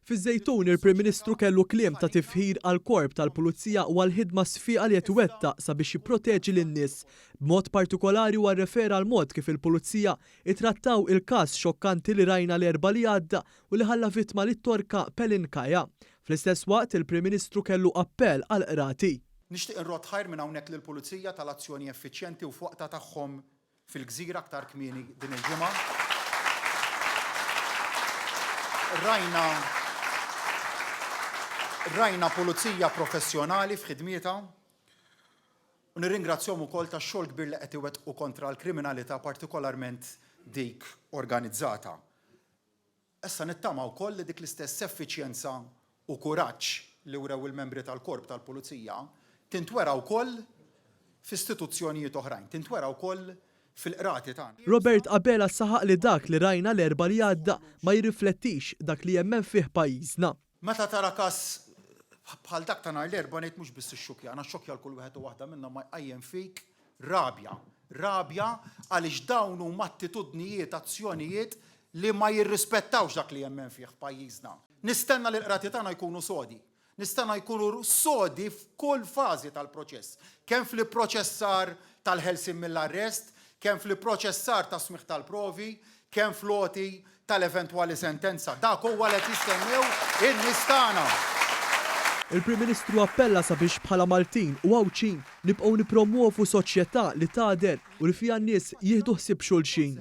Fiż-Żejtun il-Prim Ministru kellu kliem ta' tifħir għal korp tal-Pulizija u għall-ħidma sfiqa li qed iwettaq sabiex jipproteġi lin-nies. B'mod partikolari huwa rrefera għal mod kif il-Pulizija ittrattaw il-każ xokkanti li rajna l-erba' li għadda u li ħalla vittma lit-Torka Pelinkaja. Fl-istess waqt il-Prim Ministru kellu appell għal qrati. Nixtieq inrod ħajr minn hawnhekk lill-Pulizija tal-azzjoni effiċjenti u f'waqta tagħhom fil-Gżira aktar kmieni din il-ġimgħa. Rajna pulizija professjonali f'ħidmieta u nirringrazzjahom ukoll tax-xogħol kbir li qed iwettqu kontra l-kriminalità partikolarment dik organizzata. Issa nittama wkoll li dik l-istess effiċjenza u kuraġġ li wrew il-membri tal-korp tal-Pulizija tintwera wkoll f'istituzzjonijiet oħrajn, tintwera wkoll fil-qrati tagħna. Robert Abela saħaq li dak li rajna l-erba' li għadda ma jirriflettix dak li jemmen fih pajjiżna. Meta tara każ bħal dak ta' nhar l-erba' ngħid mhux biss ix-xukja, għandna xokja l kull wieħed u waħda minnhom ma jqajjem fik rabja għaliex dawn huma attitudnijiet, azzjonijiet li ma jirrispettawx dak li jemmen fih pajjiżna. Nistenna li l-qrati tagħna jkunu sodi. Nistenna jkunu sodi f'kull fażi tal-proċess. Kemm fil-proċessar tal-ħelsin mill-arrest, kemm fil-proċessar ta' smigħ tal-provi, kemm floti tal-eventwali sentenza. Dak huwa li jistennew in-nies tagħna. Il-Prim Ministru appella sabiex bħala Maltin u Għawċin nibqgħu nippromuovu soċjetà li tagħder u li fiha n-nies jieħdu ħsieb xulxin.